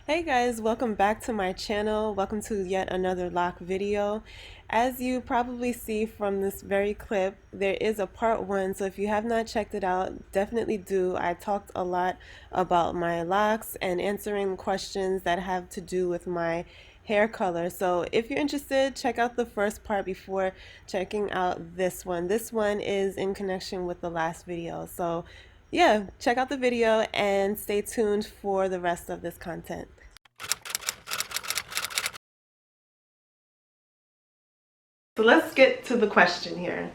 Hey guys, welcome back to my channel. Welcome to yet another lock video. As you probably see from this very clip, there is a part one, so if you have not checked it out, definitely do. I talked a lot about my locks and answering questions that have to do with my hair color. So if you're interested, check out the first part before checking out this one. This one is in connection with the last video. So yeah, check out the video and stay tuned for the rest of this content. So let's get to the question here.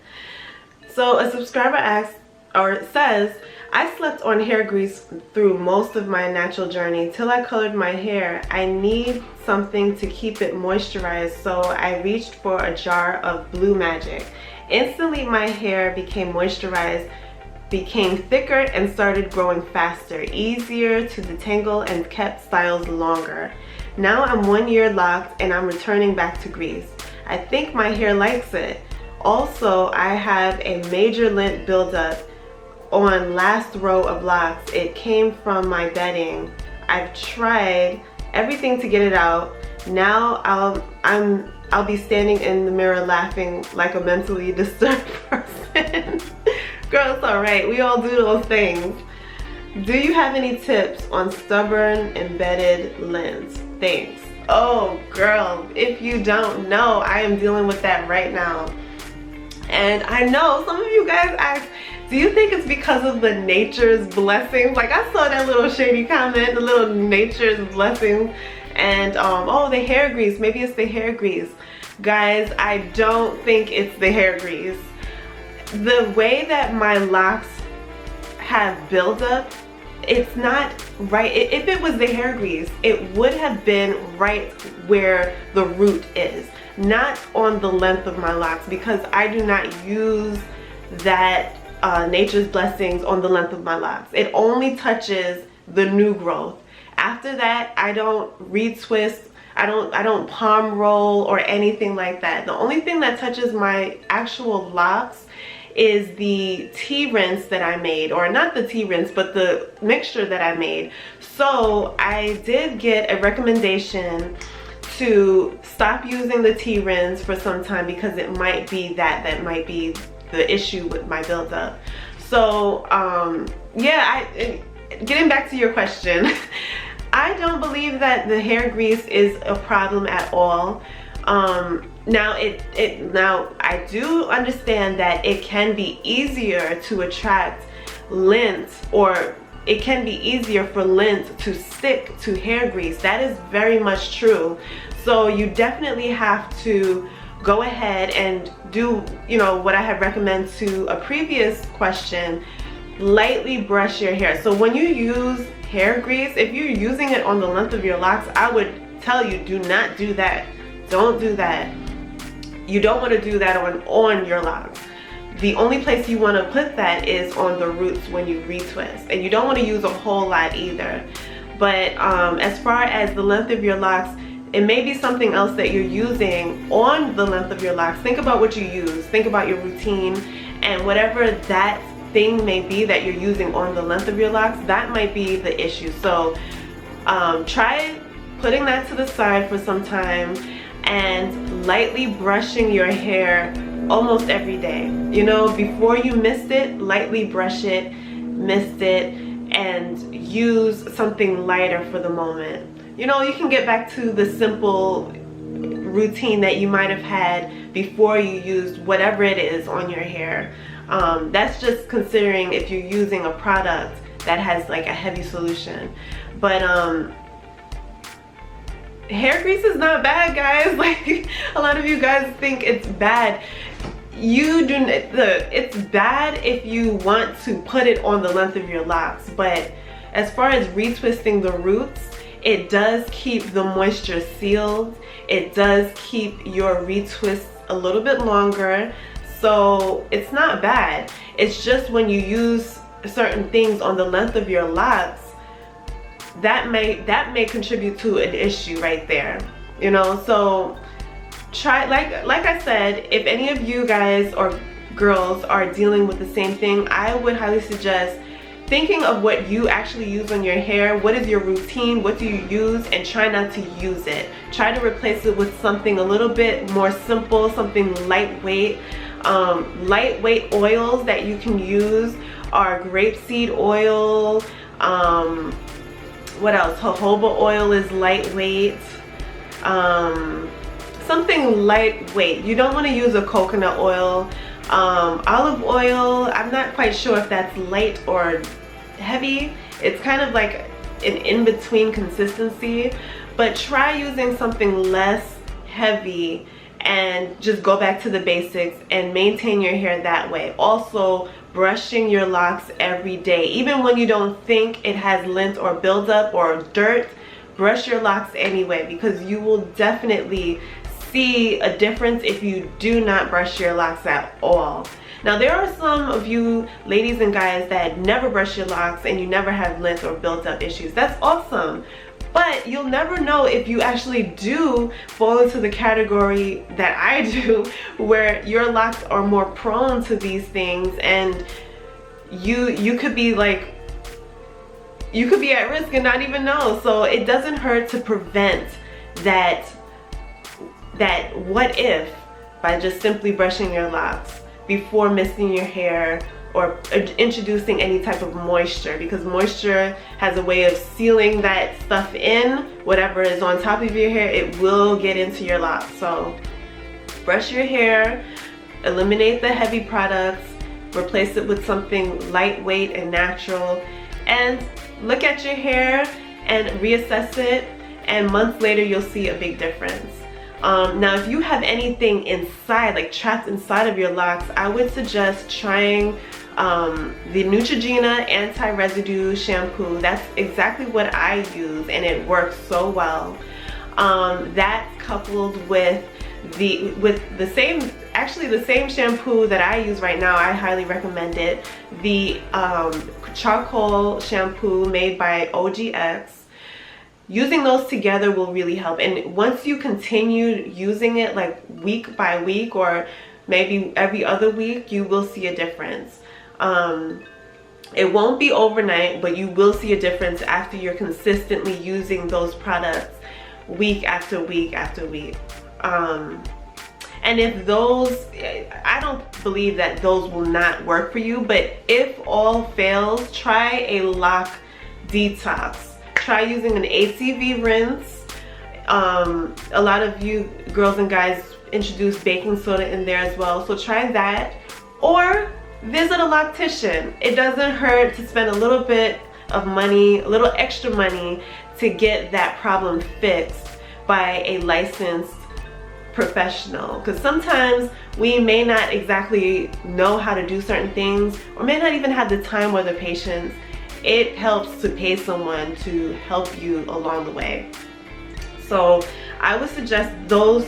So a subscriber asks, or says, I slept on hair grease through most of my natural journey till I colored my hair. I need something to keep it moisturized, so I reached for a jar of Blue Magic. Instantly my hair became moisturized, became thicker, and started growing faster, easier to detangle, and kept styles longer. Now I'm 1 year locked and I'm returning back to grease. I think my hair likes it. Also, I have a major lint buildup on last row of locks. It came from my bedding. I've tried everything to get it out. Now I'll be standing in the mirror laughing like a mentally disturbed person. Girl, it's alright. We all do those things. Do you have any tips on stubborn embedded lint? Thanks. Oh girl, if you don't know, I am dealing with that right now. And I know some of you guys ask, do you think it's because of the nature's blessings? Like I saw that little shady comment, the little nature's blessings, and oh, the hair grease, maybe it's the hair grease. Guys, I don't think it's the hair grease. The way that my locks have buildup, it's not right. If it was the hair grease, it would have been right where the root is, not on the length of my locks, because I do not use that nature's blessings on the length of my locks. It only touches the new growth. After that, I don't retwist, I don't palm roll or anything like that. The only thing that touches my actual locks is the tea rinse that I made, or not the tea rinse, but the mixture that I made. So I did get a recommendation to stop using the tea rinse for some time because it might be that might be the issue with my buildup. So yeah, getting back to your question, I don't believe that the hair grease is a problem at all. Now I do understand that it can be easier to attract lint, or it can be easier for lint to stick to hair grease. That is very much true. So you definitely have to go ahead and do, you know, what I had recommended to a previous question, lightly brush your hair. So when you use hair grease, if you're using it on the length of your locks, I would tell you, do not do that. Don't do that. You don't want to do that on your locks. The only place you want to put that is on the roots when you retwist, and you don't want to use a whole lot either. But as far as the length of your locks, it may be something else that you're using on the length of your locks. Think about what you use, think about your routine, and whatever that thing may be that you're using on the length of your locks, that might be the issue. So try putting that to the side for some time and lightly brushing your hair almost every day. You know, before you mist it, lightly brush it, mist it, and use something lighter for the moment. You know, you can get back to the simple routine that you might have had before you used whatever it is on your hair. That's just considering if you're using a product that has like a heavy solution. But hair grease is not bad, guys. Like a lot of you guys think it's bad. It's bad if you want to put it on the length of your locks, but as far as retwisting the roots, it does keep the moisture sealed. It does keep your retwists a little bit longer, so it's not bad. It's just when you use certain things on the length of your locks, that may contribute to an issue right there, you know. So try, like I said, if any of you guys or girls are dealing with the same thing, I would highly suggest thinking of what you actually use on your hair. What is your routine? What do you use? And try not to use it. Try to replace it with something a little bit more simple, something lightweight. Lightweight oils that you can use are grapeseed oil. What else? Jojoba oil is lightweight. Something lightweight. You don't want to use a coconut oil. Olive oil, I'm not quite sure if that's light or heavy. It's kind of like an in-between consistency, but try using something less heavy and just go back to the basics and maintain your hair that way. Also, brushing your locks every day. Even when you don't think it has lint or buildup or dirt, brush your locks anyway, because you will definitely see a difference if you do not brush your locks at all. Now, there are some of you ladies and guys that never brush your locks and you never have lint or built-up issues. That's awesome. But you'll never know if you actually do fall into the category that I do, where your locks are more prone to these things, and you could be like, you could be at risk and not even know. So it doesn't hurt to prevent that what if by just simply brushing your locks before misting your hair or introducing any type of moisture, because moisture has a way of sealing that stuff in. Whatever is on top of your hair, it will get into your locks. So brush your hair, eliminate the heavy products, replace it with something lightweight and natural, and look at your hair and reassess it, and months later you'll see a big difference. Now, if you have anything inside, like trapped inside of your locks, I would suggest trying the Neutrogena anti-residue shampoo. That's exactly what I use, and it works so well. That coupled with the same shampoo that I use right now, I highly recommend it. The charcoal shampoo made by OGX. Using those together will really help, and once you continue using it like week by week or maybe every other week, you will see a difference. It won't be overnight, but you will see a difference after you're consistently using those products week after week after week. And if those, I don't believe that those will not work for you, but if all fails, try a lock detox. Try using an ACV rinse. A lot of you girls and guys introduce baking soda in there as well, so try that. Or visit a loctician. It doesn't hurt to spend a little bit of money, a little extra money, to get that problem fixed by a licensed professional, because sometimes we may not exactly know how to do certain things, or may not even have the time or the patience. It helps to pay someone to help you along the way. So I would suggest those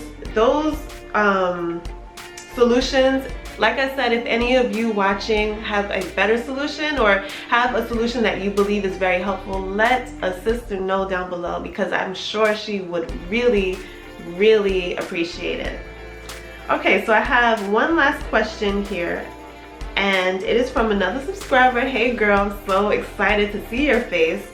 solutions. Like I said, if any of you watching have a better solution or have a solution that you believe is very helpful, let a sister know down below, because I'm sure she would really appreciate it. Okay, so I have one last question here, and it is from another subscriber. Hey girl, I'm so excited to see your face.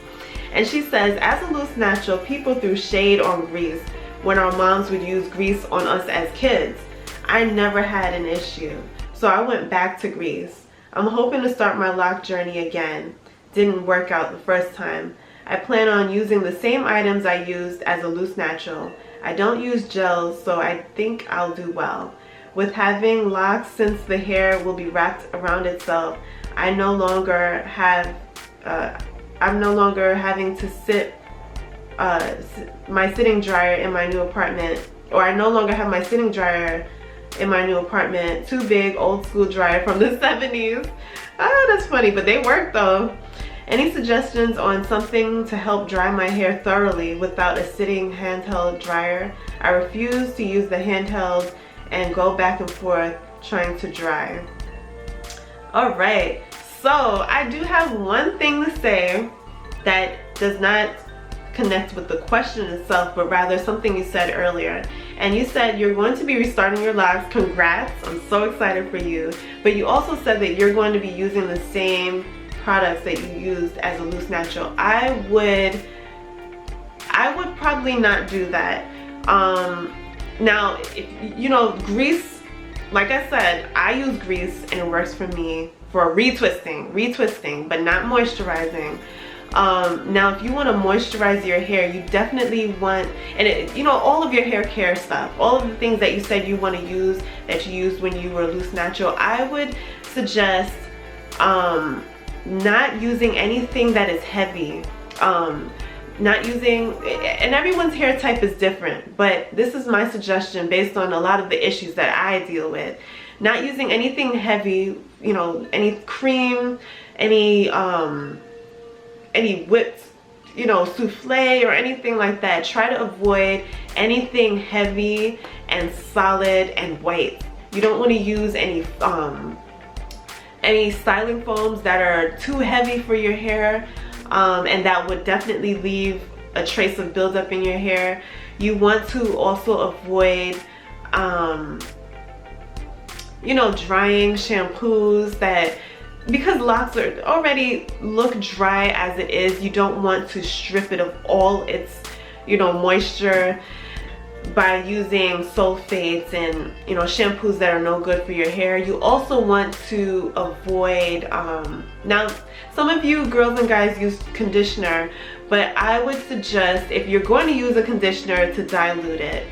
And she says, as a loose natural, people threw shade on grease when our moms would use grease on us as kids. I never had an issue, so I went back to grease. I'm hoping to start my lock journey again. Didn't work out the first time. I plan on using the same items I used as a loose natural. I don't use gels, so I think I'll do well. With having locks, since the hair will be wrapped around itself, I'm no longer having to sit my sitting dryer in my new apartment, or I no longer have my sitting dryer in my new apartment. Too big, old school dryer from the 70s. Ah, that's funny, but they work though. Any suggestions on something to help dry my hair thoroughly without a sitting handheld dryer? I refuse to use the handheld and go back and forth trying to dry. Alright, so I do have one thing to say that does not connect with the question itself, but rather something you said earlier. And you said you're going to be restarting your locks. Congrats, I'm so excited for you. But you also said that you're going to be using the same products that you used as a loose natural, I would probably not do that. Now, if, you know, grease, like I said, I use grease and it works for me for retwisting, but not moisturizing. Now if you want to moisturize your hair, you definitely want, and it, you know, all of your hair care stuff, all of the things that you said you want to use that you used when you were loose natural, I would suggest not using anything that is heavy. Not using, and everyone's hair type is different, but this is my suggestion based on a lot of the issues that I deal with. Not using anything heavy, you know, any cream, any whipped, you know, souffle or anything like that. Try to avoid anything heavy and solid and white. You don't want to use any styling foams that are too heavy for your hair. And that would definitely leave a trace of buildup in your hair. You want to also avoid, you know, drying shampoos that, because locks are already look dry as it is, you don't want to strip it of all its, you know, moisture by using sulfates and, you know, shampoos that are no good for your hair. You also want to avoid, now some of you girls and guys use conditioner, but I would suggest, if you're going to use a conditioner, to dilute it.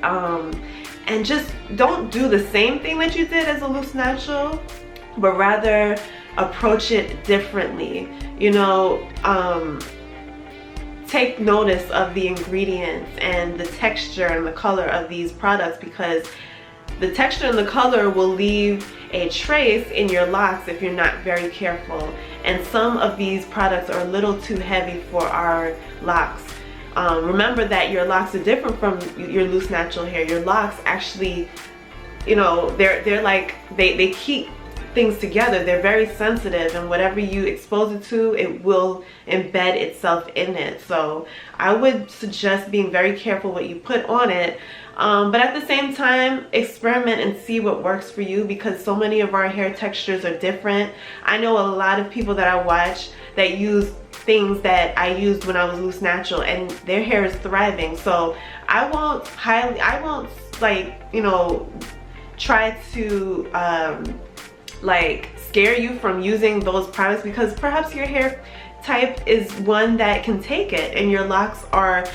And just don't do the same thing that you did as a loose natural, but rather approach it differently. You know, take notice of the ingredients and the texture and the color of these products, because the texture and the color will leave a trace in your locks if you're not very careful. And some of these products are a little too heavy for our locks. Remember that your locks are different from your loose natural hair. Your locks actually, you know, they're like, they keep things together. They're very sensitive, and whatever you expose it to, it will embed itself in it. So I would suggest being very careful what you put on it, but at the same time, experiment and see what works for you, because so many of our hair textures are different. I know a lot of people that I watch that use things that I used when I was loose natural, and their hair is thriving. So I won't like, you know, try to like scare you from using those products, because perhaps your hair type is one that can take it and your locks are,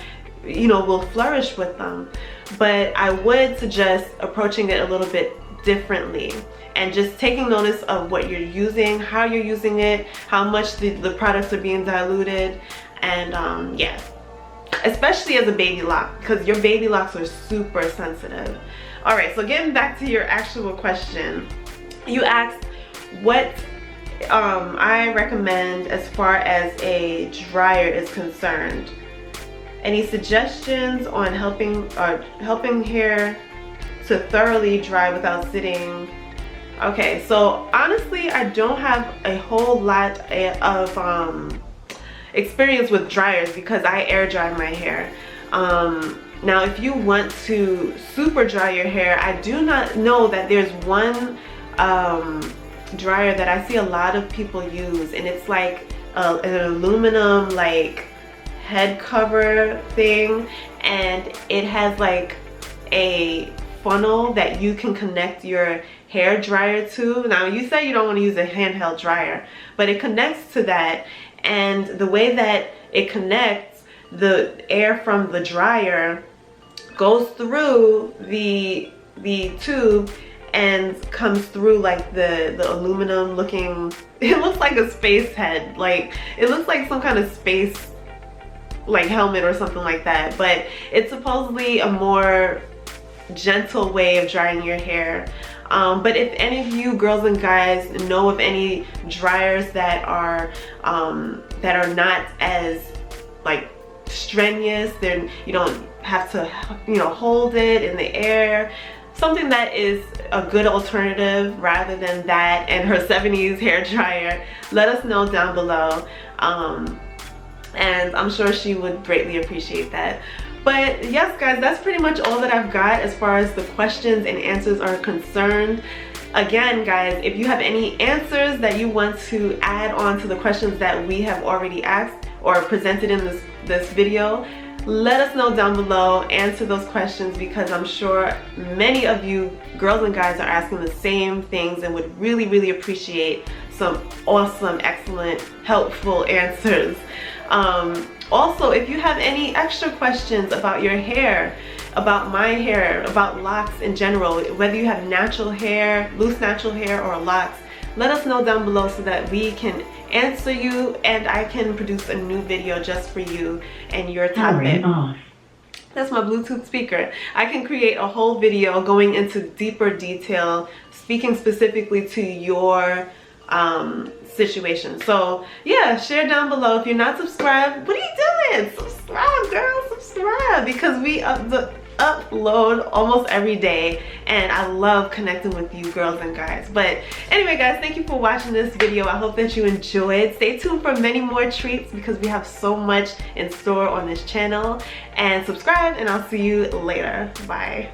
you know, will flourish with them. But I would suggest approaching it a little bit differently and just taking notice of what you're using, how you're using it, how much the products are being diluted, and yeah, especially as a baby lock, because your baby locks are super sensitive. All right, so getting back to your actual question, you asked what I recommend as far as a dryer is concerned. Any suggestions on helping hair to thoroughly dry without sitting? Okay, so honestly, I don't have a whole lot of experience with dryers because I air dry my hair. Now, if you want to super dry your hair, I do not know that there's one dryer that I see a lot of people use, and it's like an aluminum like head cover thing, and it has like a funnel that you can connect your hair dryer to. Now, you say you don't want to use a handheld dryer, but it connects to that, and the way that it connects, the air from the dryer goes through the tube and comes through like the aluminum looking, it looks like a space head, like it looks like some kind of space like helmet or something like that, but it's supposedly a more gentle way of drying your hair. But if any of you girls and guys know of any dryers that are not as like strenuous, then you don't have to, you know, hold it in the air, something that is a good alternative rather than that and her 70s hair dryer, let us know down below, and I'm sure she would greatly appreciate that. But yes guys, that's pretty much all that I've got as far as the questions and answers are concerned. Again, guys, if you have any answers that you want to add on to the questions that we have already asked or presented in this video, let us know down below. Answer those questions, because I'm sure many of you girls and guys are asking the same things and would really appreciate some awesome, excellent, helpful answers. Also, if you have any extra questions about your hair, about my hair, about locks in general, whether you have natural hair, loose natural hair, or locks, let us know down below so that we can answer you and I can produce a new video just for you and your topic. That's my Bluetooth speaker. I can create a whole video going into deeper detail, speaking specifically to your situation. So yeah, share down below. If you're not subscribed, what are you doing? Subscribe, girl, subscribe, because we upload almost every day and I love connecting with you girls and guys. But anyway, guys, thank you for watching this video. I hope that you enjoyed. Stay tuned for many more treats because we have so much in store on this channel, and subscribe, and I'll see you later. Bye.